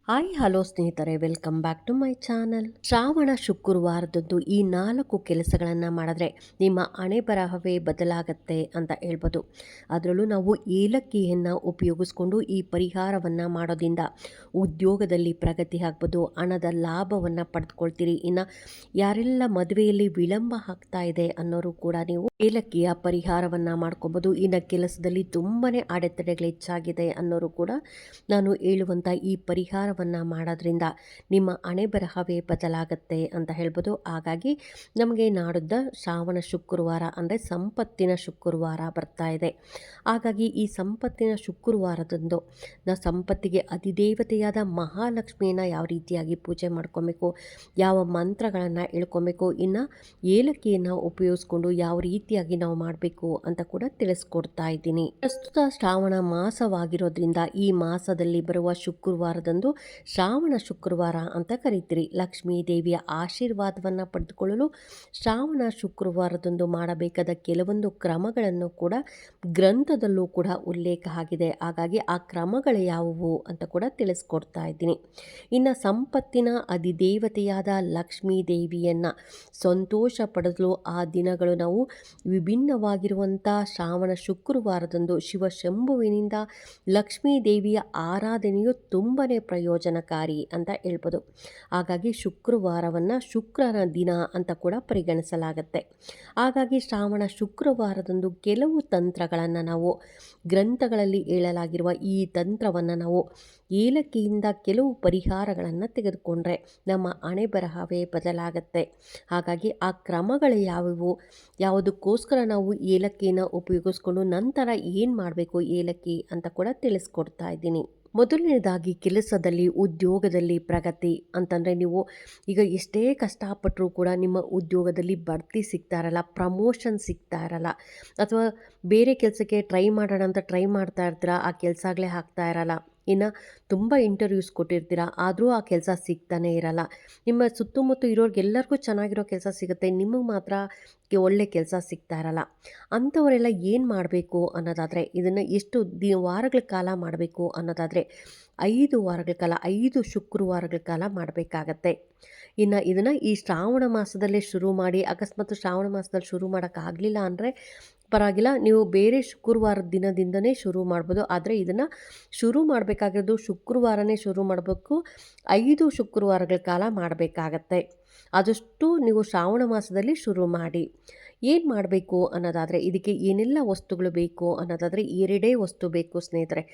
Hi hello ಸ್ನೇಹಿತರೆ, welcome back to my channel. Shravana ಶುಕ್ರವಾರದಂದು ಈ 4 ಕೆಲಸಗಳನ್ನು ಮಾಡಿದ್ರೆ ನಿಮ್ಮ ಹಣೆ ಬರಹವೇ ಬದಲಾಗತ್ತೆ ಅಂತ ಹೇಳ್ಬೋದು. ಅದರಲ್ಲೂ ನಾವು ಏಲಕ್ಕಿಯನ್ನು ಉಪಯೋಗಿಸ್ಕೊಂಡು ಈ ಪರಿಹಾರವನ್ನು ಮಾಡೋದ್ರಿಂದ ಉದ್ಯೋಗದಲ್ಲಿ ಪ್ರಗತಿ ಆಗ್ಬೋದು, ಹಣದ ಲಾಭವನ್ನು ಪಡೆದುಕೊಳ್ತೀರಿ. ಇನ್ನು ಯಾರೆಲ್ಲ ಮದುವೆಯಲ್ಲಿ ವಿಳಂಬ ಆಗ್ತಾ ಇದೆ ಅನ್ನೋರು ಕೂಡ ನೀವು ಏಲಕ್ಕಿಯ ಪರಿಹಾರವನ್ನು ಮಾಡ್ಕೊಬೋದು. ಇನ್ನು ಕೆಲಸದಲ್ಲಿ ತುಂಬಾ ಅಡೆತಡೆಗಳು ಹೆಚ್ಚಾಗಿದೆ ಅನ್ನೋರು ಕೂಡ ನಾನು ಹೇಳುವಂಥ ಈ ಪರಿಹಾರವನ್ನು ಮಾಡೋದ್ರಿಂದ ನಿಮ್ಮ ಹಣೆ ಬರಹವೇ ಬದಲಾಗತ್ತೆ ಅಂತ ಹೇಳ್ಬೋದು. ಹಾಗಾಗಿ ನಮಗೆ ನಾಡಿದ್ದ ಶ್ರಾವಣ ಶುಕ್ರವಾರ ಅಂದರೆ ಸಂಪತ್ತಿನ ಶುಕ್ರವಾರ ಬರ್ತಾ ಇದೆ. ಹಾಗಾಗಿ ಈ ಸಂಪತ್ತಿನ ಶುಕ್ರವಾರದಂದು ನಾವು ಸಂಪತ್ತಿಗೆ ಅಧಿದೇವತೆಯಾದ ಮಹಾಲಕ್ಷ್ಮಿಯನ್ನು ಯಾವ ರೀತಿಯಾಗಿ ಪೂಜೆ ಮಾಡ್ಕೊಬೇಕು, ಯಾವ ಮಂತ್ರಗಳನ್ನು ಹೇಳ್ಕೊಬೇಕು, ಇನ್ನು ಏಲಕ್ಕಿಯನ್ನು ಉಪಯೋಗಿಸ್ಕೊಂಡು ಯಾವ ರೀತಿಯಾಗಿ ನಾವು ಮಾಡಬೇಕು ಅಂತ ಕೂಡ ತಿಳಿಸ್ಕೊಡ್ತಾ ಇದ್ದೀನಿ. ಪ್ರಸ್ತುತ ಶ್ರಾವಣ ಮಾಸವಾಗಿರೋದ್ರಿಂದ ಈ ಮಾಸದಲ್ಲಿ ಬರುವ ಶುಕ್ರವಾರದಂದು ಶ್ರಾವಣ ಶುಕ್ರವಾರ ಅಂತ ಕರೀತೀರಿ. ಲಕ್ಷ್ಮೀ ದೇವಿಯ ಆಶೀರ್ವಾದವನ್ನು ಪಡೆದುಕೊಳ್ಳಲು ಶ್ರಾವಣ ಶುಕ್ರವಾರದಂದು ಮಾಡಬೇಕಾದ ಕೆಲವೊಂದು ಕ್ರಮಗಳನ್ನು ಕೂಡ ಗ್ರಂಥದಲ್ಲೂ ಕೂಡ ಉಲ್ಲೇಖ ಆಗಿದೆ. ಹಾಗಾಗಿ ಆ ಕ್ರಮಗಳು ಯಾವುವು ಅಂತ ಕೂಡ ತಿಳಿಸ್ಕೊಡ್ತಾ ಇದ್ದೀನಿ. ಇನ್ನು ಸಂಪತ್ತಿನ ಅಧಿದೇವತೆಯಾದ ಲಕ್ಷ್ಮೀ ದೇವಿಯನ್ನು ಸಂತೋಷ ಪಡೆಸಲು ಆ ದಿನಗಳು ನಾವು ವಿಭಿನ್ನವಾಗಿರುವಂಥ ಶ್ರಾವಣ ಶುಕ್ರವಾರದಂದು ಶಿವಶಂಭುವಿನಿಂದ ಲಕ್ಷ್ಮೀ ದೇವಿಯ ಆರಾಧನೆಯು ತುಂಬಾ ಪ್ರಯೋಜನಕಾರಿ ಅಂತ ಹೇಳ್ಬೋದು. ಹಾಗಾಗಿ ಶುಕ್ರವಾರವನ್ನು ಶುಕ್ರನ ದಿನ ಅಂತ ಕೂಡ ಪರಿಗಣಿಸಲಾಗುತ್ತೆ. ಹಾಗಾಗಿ ಶ್ರಾವಣ ಶುಕ್ರವಾರದಂದು ಕೆಲವು ತಂತ್ರಗಳನ್ನು ನಾವು ಗ್ರಂಥಗಳಲ್ಲಿ ಹೇಳಲಾಗಿರುವ ಈ ತಂತ್ರವನ್ನು ನಾವು ಏಲಕ್ಕಿಯಿಂದ ಕೆಲವು ಪರಿಹಾರಗಳನ್ನು ತೆಗೆದುಕೊಂಡ್ರೆ ನಮ್ಮ ಹಣೆ ಬರಹವೇ ಬದಲಾಗತ್ತೆ. ಹಾಗಾಗಿ ಆ ಕ್ರಮಗಳು ಯಾವುವು, ಯಾವುದಕ್ಕೋಸ್ಕರ ನಾವು ಏಲಕ್ಕಿನ ಉಪಯೋಗಿಸ್ಕೊಂಡು ನಂತರ ಏನು ಮಾಡಬೇಕು ಏಲಕ್ಕಿ ಅಂತ ಕೂಡ ತಿಳಿಸ್ಕೊಡ್ತಾ ಇದ್ದೀನಿ. ಮೊದಲನೇದಾಗಿ ಕೆಲಸದಲ್ಲಿ ಉದ್ಯೋಗದಲ್ಲಿ ಪ್ರಗತಿ ಅಂತಂದರೆ ನೀವು ಈಗ ಎಷ್ಟೇ ಕಷ್ಟಪಟ್ಟರೂ ಕೂಡ ನಿಮ್ಮ ಉದ್ಯೋಗದಲ್ಲಿ ಬಡ್ತಿ ಸಿಗ್ತಾ ಇರಲ್ಲ, ಪ್ರಮೋಷನ್ ಸಿಗ್ತಾ ಇರಲ್ಲ, ಅಥವಾ ಬೇರೆ ಕೆಲಸಕ್ಕೆ ಟ್ರೈ ಮಾಡೋಣ ಅಂತ ಟ್ರೈ ಮಾಡ್ತಾ ಇರ್ತೀರ, ಆ ಕೆಲಸಗಳೇ ಆಗ್ತಾ ಇರಲ್ಲ. ಇನ್ನು ತುಂಬ ಇಂಟರ್ವ್ಯೂಸ್ ಕೊಟ್ಟಿರ್ತೀರ, ಆದರೂ ಆ ಕೆಲಸ ಸಿಗ್ತಾನೆ ಇರಲ್ಲ. ನಿಮ್ಮ ಸುತ್ತಮುತ್ತ ಇರೋರಿಗೆಲ್ಲರಿಗೂ ಚೆನ್ನಾಗಿರೋ ಕೆಲಸ ಸಿಗುತ್ತೆ, ನಿಮಗೆ ಮಾತ್ರ ಒಳ್ಳೆ ಕೆಲಸ ಸಿಗ್ತಾ ಇರಲ್ಲ. ಅಂಥವರೆಲ್ಲ ಏನು ಮಾಡಬೇಕು ಅನ್ನೋದಾದರೆ, ಇದನ್ನು ಎಷ್ಟು ವಾರಗಳ ಕಾಲ ಮಾಡಬೇಕು ಅನ್ನೋದಾದರೆ 5 ವಾರಗಳ ಕಾಲ, 5 ಶುಕ್ರವಾರಗಳ ಕಾಲ ಮಾಡಬೇಕಾಗತ್ತೆ. ಇನ್ನು ಇದನ್ನು ಈ ಶ್ರಾವಣ ಮಾಸದಲ್ಲೇ ಶುರು ಮಾಡಿ, ಅಕಸ್ಮಾತ್ ಶ್ರಾವಣ ಮಾಸದಲ್ಲಿ ಶುರು ಮಾಡೋಕ್ಕಾಗಲಿಲ್ಲ ಅಂದರೆ ಪರವಾಗಿಲ್ಲ, ನೀವು ಬೇರೆ ಶುಕ್ರವಾರದ ದಿನದಿಂದನೇ ಶುರು ಮಾಡ್ಬೋದು. ಆದರೆ ಇದನ್ನು ಶುರು ಮಾಡಬೇಕಾಗಿರೋದು ಶುಕ್ರವಾರನೇ ಶುರು ಮಾಡಬೇಕು, 5 ಶುಕ್ರವಾರಗಳ ಕಾಲ ಮಾಡಬೇಕಾಗತ್ತೆ. ಆದಷ್ಟು ನೀವು ಶ್ರಾವಣ ಮಾಸದಲ್ಲಿ ಶುರು ಮಾಡಿ. ಏನು ಮಾಡಬೇಕು ಅನ್ನೋದಾದರೆ, ಇದಕ್ಕೆ ಏನೆಲ್ಲ ವಸ್ತುಗಳು ಬೇಕು ಅನ್ನೋದಾದರೆ 2 ವಸ್ತು ಬೇಕು ಸ್ನೇಹಿತರೆ.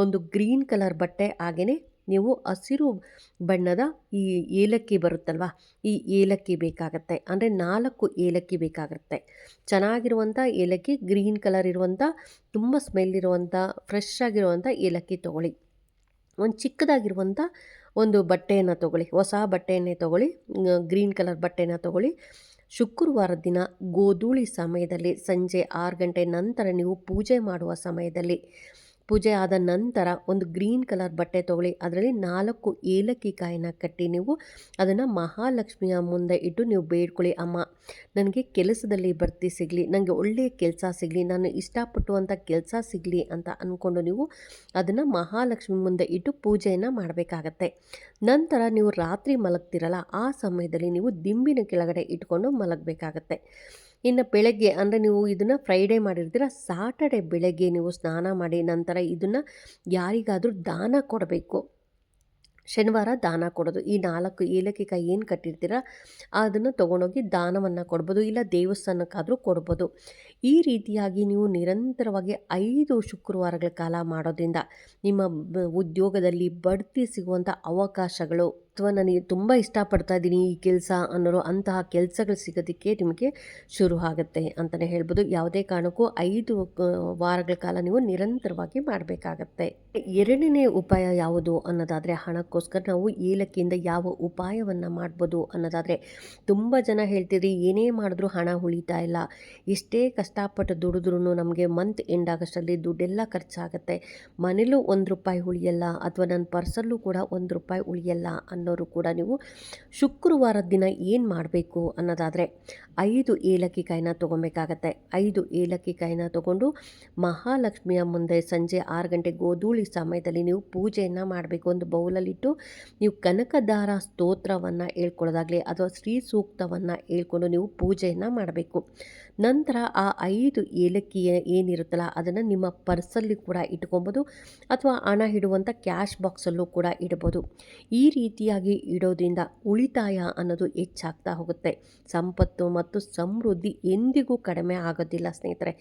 ಒಂದು ಗ್ರೀನ್ ಕಲರ್ ಬಟ್ಟೆ, ಹಾಗೆಯೇ ನೀವು ಹಸಿರು ಬಣ್ಣದ ಈ ಏಲಕ್ಕಿ ಬರುತ್ತಲ್ವ, ಈ ಏಲಕ್ಕಿ ಬೇಕಾಗತ್ತೆ. ಅಂದರೆ 4 ಏಲಕ್ಕಿ ಬೇಕಾಗುತ್ತೆ. ಚೆನ್ನಾಗಿರುವಂಥ ಏಲಕ್ಕಿ, ಗ್ರೀನ್ ಕಲರ್ ಇರುವಂಥ, ತುಂಬ ಸ್ಮೆಲ್ ಇರುವಂಥ, ಫ್ರೆಶ್ ಆಗಿರುವಂಥ ಏಲಕ್ಕಿ ತೊಗೊಳ್ಳಿ. ಒಂದು ಚಿಕ್ಕದಾಗಿರುವಂಥ ಒಂದು ಬಟ್ಟೆಯನ್ನು ತೊಗೊಳ್ಳಿ, ಹೊಸ ಬಟ್ಟೆಯನ್ನೇ ತೊಗೊಳ್ಳಿ, ಗ್ರೀನ್ ಕಲರ್ ಬಟ್ಟೆನ ತೊಗೊಳ್ಳಿ. ಶುಕ್ರವಾರದ ದಿನ ಗೋಧೂಳಿ ಸಮಯದಲ್ಲಿ ಸಂಜೆ 6 ಗಂಟೆ ನಂತರ ನೀವು ಪೂಜೆ ಮಾಡುವ ಸಮಯದಲ್ಲಿ, ಪೂಜೆ ಆದ ನಂತರ ಒಂದು ಗ್ರೀನ್ ಕಲರ್ ಬಟ್ಟೆ ತೊಗೊಳ್ಳಿ. ಅದರಲ್ಲಿ 4 ಏಲಕ್ಕಿ ಕಾಯಿನ ಕಟ್ಟಿ ನೀವು ಅದನ್ನು ಮಹಾಲಕ್ಷ್ಮಿಯ ಮುಂದೆ ಇಟ್ಟು ನೀವು ಬೇಡ್ಕೊಳ್ಳಿ, ಅಮ್ಮ ನನಗೆ ಕೆಲಸದಲ್ಲಿ ಬಡ್ತಿ ಸಿಗಲಿ, ನನಗೆ ಒಳ್ಳೆಯ ಕೆಲಸ ಸಿಗಲಿ, ನಾನು ಇಷ್ಟಪಟ್ಟುವಂಥ ಕೆಲಸ ಸಿಗಲಿ ಅಂತ ಅಂದ್ಕೊಂಡು ನೀವು ಅದನ್ನು ಮಹಾಲಕ್ಷ್ಮಿ ಮುಂದೆ ಇಟ್ಟು ಪೂಜೆಯನ್ನು ಮಾಡಬೇಕಾಗತ್ತೆ. ನಂತರ ನೀವು ರಾತ್ರಿ ಮಲಗ್ತಿರಲ್ಲ, ಆ ಸಮಯದಲ್ಲಿ ನೀವು ದಿಂಬಿನ ಕೆಳಗಡೆ ಇಟ್ಕೊಂಡು ಮಲಗಬೇಕಾಗತ್ತೆ. ಇನ್ನು ಬೆಳಗ್ಗೆ ಅಂದರೆ ನೀವು ಇದನ್ನು ಫ್ರೈಡೇ ಮಾಡಿರ್ತೀರ, ಸಾಟರ್ಡೆ ಬೆಳಗ್ಗೆ ನೀವು ಸ್ನಾನ ಮಾಡಿ ನಂತರ ಇದನ್ನು ಯಾರಿಗಾದರೂ ದಾನ ಕೊಡಬೇಕು. ಶನಿವಾರ ದಾನ ಕೊಡೋದು. ಈ 4 ಏಲಕ್ಕಿ ಕಾಯಿ ಏನು ಕಟ್ಟಿರ್ತೀರ ಅದನ್ನು ತೊಗೊಂಡೋಗಿ ದಾನವನ್ನು ಕೊಡ್ಬೋದು, ಇಲ್ಲ ದೇವಸ್ಥಾನಕ್ಕಾದರೂ ಕೊಡ್ಬೋದು. ಈ ರೀತಿಯಾಗಿ ನೀವು ನಿರಂತರವಾಗಿ 5 ಶುಕ್ರವಾರಗಳ ಕಾಲ ಮಾಡೋದ್ರಿಂದ ನಿಮ್ಮ ಉದ್ಯೋಗದಲ್ಲಿ ಬಡ್ತಿ ಸಿಗುವಂಥ ಅವಕಾಶಗಳು, ಅಥವಾ ನನಗೆ ತುಂಬ ಇಷ್ಟಪಡ್ತಾ ಇದ್ದೀನಿ ಈ ಕೆಲಸ ಅನ್ನೋರು ಅಂತಹ ಕೆಲಸಗಳು ಸಿಗೋದಕ್ಕೆ ನಿಮಗೆ ಶುರು ಆಗುತ್ತೆ ಅಂತಲೇ ಹೇಳ್ಬೋದು. ಯಾವುದೇ ಕಾರಣಕ್ಕೂ 5 ವಾರಗಳ ಕಾಲ ನೀವು ನಿರಂತರವಾಗಿ ಮಾಡಬೇಕಾಗತ್ತೆ. 2ನೇ ಉಪಾಯ ಯಾವುದು ಅನ್ನೋದಾದರೆ, ಹಣಕ್ಕೋಸ್ಕರ ನಾವು ಏಲಕ್ಕಿಯಿಂದ ಯಾವ ಉಪಾಯವನ್ನು ಮಾಡ್ಬೋದು ಅನ್ನೋದಾದರೆ, ತುಂಬ ಜನ ಹೇಳ್ತೀರಿ ಏನೇ ಮಾಡಿದ್ರೂ ಹಣ ಉಳಿತಾ ಇಲ್ಲ, ಎಷ್ಟೇ ಕಷ್ಟಪಟ್ಟು ದುಡಿದ್ರೂ ನಮಗೆ ಮಂತ್ ಎಂಡ್ ಆಗೋಷ್ಟರಲ್ಲಿ ದುಡ್ಡೆಲ್ಲ ಖರ್ಚಾಗುತ್ತೆ, ಮನೇಲೂ 1 ರೂಪಾಯಿ ಉಳಿಯಲ್ಲ, ಅಥವಾ ನನ್ನ ಪರ್ಸಲ್ಲೂ ಕೂಡ 1 ರೂಪಾಯಿ ಉಳಿಯಲ್ಲ ಅನ್ನೋರು ಕೂಡ ನೀವು ಶುಕ್ರವಾರದ ದಿನ ಏನು ಮಾಡಬೇಕು ಅನ್ನೋದಾದರೆ 5 ಏಲಕ್ಕಿ ಕಾಯಿನ ತೊಗೊಬೇಕಾಗತ್ತೆ. 5 ಏಲಕ್ಕಿ ಕಾಯಿನ ತೊಗೊಂಡು ಮಹಾಲಕ್ಷ್ಮಿಯ ಮುಂದೆ ಸಂಜೆ 6 ಗಂಟೆ ಗೋಧೂಳಿ ಸಮಯದಲ್ಲಿ ನೀವು ಪೂಜೆಯನ್ನು ಮಾಡಬೇಕು. ಒಂದು ಬೌಲಲ್ಲಿಟ್ಟು ನೀವು ಕನಕದಾರ ಸ್ತೋತ್ರವನ್ನು ಹೇಳ್ಕೊಳ್ಳೋದಾಗಲಿ ಅಥವಾ ಶ್ರೀ ಸೂಕ್ತವನ್ನು ಹೇಳ್ಕೊಂಡು ನೀವು ಪೂಜೆಯನ್ನು ಮಾಡಬೇಕು. ನಂತರ ಆ 5 ಏಲಕ್ಕಿ ಏನಿರುತ್ತಲ್ಲ ಅದನ್ನು ನಿಮ್ಮ ಪರ್ಸಲ್ಲಿ ಕೂಡ ಇಟ್ಕೊಬೋದು ಅಥವಾ ಹಣ ಇಡುವಂಥ ಕ್ಯಾಶ್ ಬಾಕ್ಸಲ್ಲೂ ಕೂಡ ಇಡ್ಬೋದು. ಈ ರೀತಿಯಾಗಿ ಇಡೋದ್ರಿಂದ ಉಳಿತಾಯ ಅನ್ನೋದು ಹೆಚ್ಚಾಗ್ತಾ ಹೋಗುತ್ತೆ. ಸಂಪತ್ತು ಮತ್ತು ಸಮೃದ್ಧಿ ಎಂದಿಗೂ ಕಡಿಮೆ ಆಗೋದಿಲ್ಲ ಸ್ನೇಹಿತರೆ.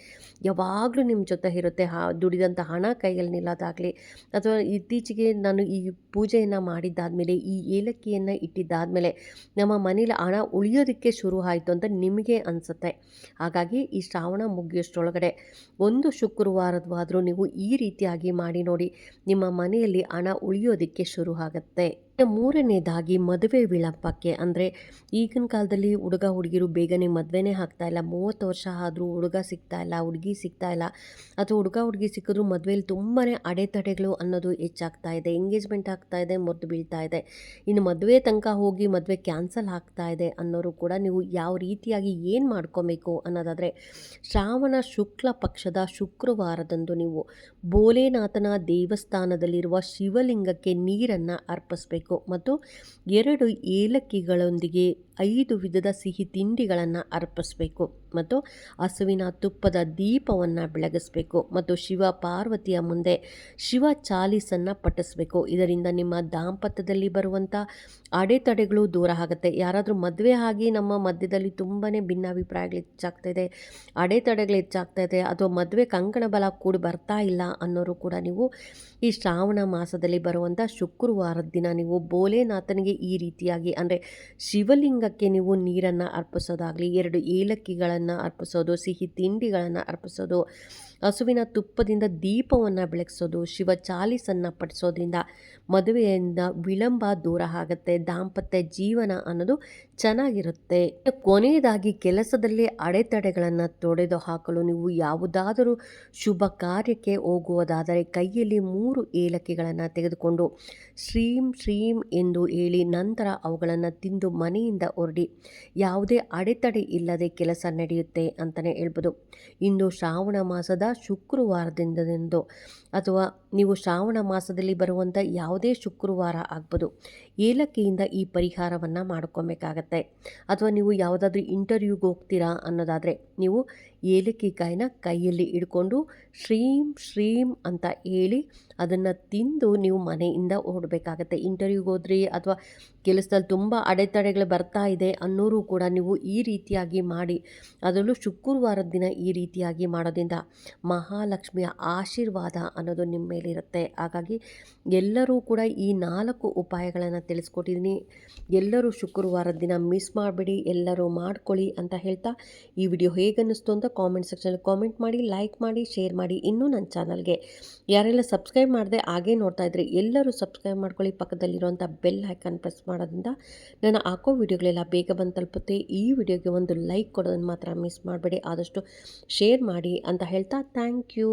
ಯಾವಾಗಲೂ ನಿಮ್ಮ ಜೊತೆ ಇರುತ್ತೆ. ದುಡಿದಂಥ ಹಣ ಕೈಯಲ್ಲಿ ನಿಲ್ಲೋದಾಗಲಿ ಅಥವಾ ಇತ್ತೀಚೆಗೆ ನಾನು ಈ ಪೂಜೆಯನ್ನು ಮಾಡಿದ್ದಾದಮೇಲೆ ಈ ಏಲಕ್ಕಿಯನ್ನು ಇಟ್ಟಿದ್ದಾದಮೇಲೆ ನಮ್ಮ ಮನೇಲಿ ಹಣ ಉಳಿಯೋದಕ್ಕೆ ಶುರು ಆಯಿತು ಅಂತ ನಿಮಗೆ ಅನಿಸುತ್ತೆ. ಹಾಗಾಗಿ ಈ ಶ್ರಾವಣ ಮುಗಿಯೋಷ್ಟರೊಳಗಡೆ ಒಂದು ಶುಕ್ರವಾರವಾದರೂ ನೀವು ಈ ರೀತಿಯಾಗಿ ಮಾಡಿ ನೋಡಿ, ನಿಮ್ಮ ಮನೆಯಲ್ಲಿ ಹಣ ಉಳಿಯೋದಕ್ಕೆ ಶುರು ಆಗುತ್ತೆ. ಮೂರನೇದಾಗಿ ಮದುವೆ ವಿಳಂಬಕ್ಕೆ, ಅಂದರೆ ಈಗಿನ ಕಾಲದಲ್ಲಿ ಹುಡುಗ ಹುಡುಗಿರು ಬೇಗನೆ ಮದುವೆನೇ ಆಗ್ತಾಯಿಲ್ಲ. 30 ವರ್ಷ ಆದರೂ ಹುಡುಗ ಸಿಗ್ತಾ ಇಲ್ಲ, ಹುಡುಗಿ ಸಿಗ್ತಾ ಇಲ್ಲ, ಅಥವಾ ಹುಡುಗ ಹುಡುಗಿ ಸಿಕ್ಕಿದ್ರು ಮದುವೆಯಲ್ಲಿ ತುಂಬಾ ಅಡೆತಡೆಗಳು ಅನ್ನೋದು ಹೆಚ್ಚಾಗ್ತಾ ಇದೆ. ಎಂಗೇಜ್ಮೆಂಟ್ ಆಗ್ತಾ ಇದೆ, ಮುರಿದು ಬೀಳ್ತಾ ಇದೆ. ಇನ್ನು ಮದುವೆ ತನಕ ಹೋಗಿ ಮದುವೆ ಕ್ಯಾನ್ಸಲ್ ಆಗ್ತಾ ಇದೆ ಅನ್ನೋರು ಕೂಡ ನೀವು ಯಾವ ರೀತಿಯಾಗಿ ಏನು ಮಾಡ್ಕೊಬೇಕು ಅನ್ನೋದಾದರೆ, ಶ್ರಾವಣ ಶುಕ್ಲ ಪಕ್ಷದ ಶುಕ್ರವಾರದಂದು ನೀವು ಭೋಲೆನಾಥನ ದೇವಸ್ಥಾನದಲ್ಲಿರುವ ಶಿವಲಿಂಗಕ್ಕೆ ನೀರನ್ನು ಅರ್ಪಿಸಬೇಕು ಮತ್ತು 2 ಏಲಕ್ಕಿಗಳೊಂದಿಗೆ 5 ವಿಧದ ಸಿಹಿ ತಿಂಡಿಗಳನ್ನು ಅರ್ಪಿಸಬೇಕು ಮತ್ತು ಹಸುವಿನ ತುಪ್ಪದ ದೀಪವನ್ನು ಬೆಳಗಿಸಬೇಕು ಮತ್ತು ಶಿವ ಪಾರ್ವತಿಯ ಮುಂದೆ ಶಿವ ಚಾಲೀಸನ್ನು ಪಠಿಸಬೇಕು. ಇದರಿಂದ ನಿಮ್ಮ ದಾಂಪತ್ಯದಲ್ಲಿ ಬರುವಂಥ ಅಡೆತಡೆಗಳು ದೂರ ಆಗುತ್ತೆ. ಯಾರಾದರೂ ಮದುವೆ ಆಗಿ ನಮ್ಮ ಮಧ್ಯದಲ್ಲಿ ತುಂಬಾ ಭಿನ್ನಾಭಿಪ್ರಾಯಗಳು ಹೆಚ್ಚಾಗ್ತಾಯಿದೆ, ಅಡೆತಡೆಗಳು ಹೆಚ್ಚಾಗ್ತಾಯಿದೆ, ಅಥವಾ ಮದುವೆ ಕಂಕಣ ಬಲ ಕೂಡಿ ಬರ್ತಾ ಇಲ್ಲ ಅನ್ನೋರು ಕೂಡ ನೀವು ಈ ಶ್ರಾವಣ ಮಾಸದಲ್ಲಿ ಬರುವಂಥ ಶುಕ್ರವಾರದ ದಿನ ನೀವು ಭೋಲೆನಾಥನಿಗೆ ಈ ರೀತಿಯಾಗಿ, ಅಂದರೆ ಶಿವಲಿಂಗಕ್ಕೆ ನೀವು ನೀರನ್ನು ಅರ್ಪಿಸೋದಾಗಲಿ, 2 ಏಲಕ್ಕಿಗಳನ್ನು ಅರ್ಪಿಸೋದು, ಸಿಹಿ ತಿಂಡಿಗಳನ್ನು ಅರ್ಪಿಸೋದು, ಹಸುವಿನ ತುಪ್ಪದಿಂದ ದೀಪವನ್ನು ಬೆಳಗಿಸೋದು, ಶಿವ ಚಾಲೀಸನ್ನು ಪಠಿಸೋದ್ರಿಂದ ಮದುವೆಯಿಂದ ವಿಳಂಬ ದೂರ ಆಗುತ್ತೆ. ದಾಂಪತ್ಯ ಜೀವನ ಅನ್ನೋದು ಚೆನ್ನಾಗಿರುತ್ತೆ. ಕೊನೆಯದಾಗಿ ಕೆಲಸದಲ್ಲಿ ಅಡೆತಡೆಗಳನ್ನು ತೊಡೆದು ಹಾಕಲು ನೀವು ಯಾವುದಾದರೂ ಶುಭ ಕಾರ್ಯಕ್ಕೆ ಹೋಗುವುದಾದರೆ ಕೈಯಲ್ಲಿ 3 ಏಲಕ್ಕಿಗಳನ್ನು ತೆಗೆದುಕೊಂಡು ಶ್ರೀಂ ಶ್ರೀಂ ಎಂದು ಹೇಳಿ ನಂತರ ಅವುಗಳನ್ನು ತಿಂದು ಮನೆಯಿಂದ ಹೊರಡಿ. ಯಾವುದೇ ಅಡೆತಡೆ ಇಲ್ಲದೆ ಕೆಲಸ ನಡೆಯುತ್ತೆ ಅಂತಲೇ ಹೇಳ್ಬೋದು. ಇಂದು ಶ್ರಾವಣ ಮಾಸದ ಶುಕ್ರವಾರದಿಂದೆಂದು ಅಥವಾ ನೀವು ಶ್ರಾವಣ ಮಾಸದಲ್ಲಿ ಬರುವಂಥ ಯಾವುದೇ ಶುಕ್ರವಾರ ಆಗ್ಬೋದು, ಏಲಕ್ಕಿಯಿಂದ ಈ ಪರಿಹಾರವನ್ನು ಮಾಡ್ಕೊಬೇಕಾಗತ್ತೆ. ಅಥವಾ ನೀವು ಯಾವುದಾದ್ರೂ ಇಂಟರ್ವ್ಯೂಗೆ ಹೋಗ್ತೀರಾ ಅನ್ನೋದಾದರೆ ನೀವು ಏಲಕ್ಕಿ ಕಾಯಿನ ಕೈಯಲ್ಲಿ ಹಿಡ್ಕೊಂಡು ಶ್ರೀಂ ಶ್ರೀಂ ಅಂತ ಹೇಳಿ ಅದನ್ನು ತಿಂದು ನೀವು ಮನೆಯಿಂದ ಹೊರಡಬೇಕಾಗತ್ತೆ. ಇಂಟರ್ವ್ಯೂಗೆ ಹೋದ್ರಿ ಅಥವಾ ಕೆಲಸದಲ್ಲಿ ತುಂಬ ಅಡೆತಡೆಗಳು ಬರ್ತಾ ಇದೆ ಅನ್ನೋರು ಕೂಡ ನೀವು ಈ ರೀತಿಯಾಗಿ ಮಾಡಿ, ಅದರಲ್ಲೂ ಶುಕ್ರವಾರದ ದಿನ ಈ ರೀತಿಯಾಗಿ ಮಾಡೋದ್ರಿಂದ ಮಹಾಲಕ್ಷ್ಮಿಯ ಆಶೀರ್ವಾದ ಅನ್ನೋದು ನಿಮ್ಮ ಮೇಲಿರುತ್ತೆ. ಹಾಗಾಗಿ ಎಲ್ಲರೂ ಕೂಡ ಈ 4 ಉಪಾಯಗಳನ್ನು ತಿಳಿಸ್ಕೊಟ್ಟಿದ್ದೀನಿ. ಎಲ್ಲರೂ ಶುಕ್ರವಾರದ ದಿನ ಮಿಸ್ ಮಾಡಬೇಡಿ, ಎಲ್ಲರೂ ಮಾಡ್ಕೊಳ್ಳಿ ಅಂತ ಹೇಳ್ತಾ ಈ ವಿಡಿಯೋ ಹೇಗನ್ನಿಸ್ತು ಅಂತ ಕಾಮೆಂಟ್ ಸೆಕ್ಷನಲ್ಲಿ ಕಾಮೆಂಟ್ ಮಾಡಿ, ಲೈಕ್ ಮಾಡಿ, ಶೇರ್ ಮಾಡಿ. ಇನ್ನೂ ನನ್ನ ಚಾನಲ್ಗೆ ಯಾರೆಲ್ಲ ಸಬ್ಸ್ಕ್ರೈಬ್ ಮಾಡದೆ ಹಾಗೇ ನೋಡ್ತಾ ಇದ್ರಿ ಎಲ್ಲರೂ ಸಬ್ಸ್ಕ್ರೈಬ್ ಮಾಡ್ಕೊಳ್ಳಿ. ಪಕ್ಕದಲ್ಲಿರುವಂಥ ಬೆಲ್ ಐಕಾನ್ ಪ್ರೆಸ್ ಮಾಡೋದ್ರಿಂದ ನಾನು ಹಾಕೋ ವಿಡಿಯೋಗಳೆಲ್ಲ ಬೇಗ ಬಂದು ತಲುಪುತ್ತೆ. ಈ ವಿಡಿಯೋಗೆ ಒಂದು ಲೈಕ್ ಕೊಡೋದನ್ನು ಮಾತ್ರ ಮಿಸ್ ಮಾಡಬೇಡಿ, ಆದಷ್ಟು ಶೇರ್ ಮಾಡಿ ಅಂತ ಹೇಳ್ತಾ ಥ್ಯಾಂಕ್ ಯು.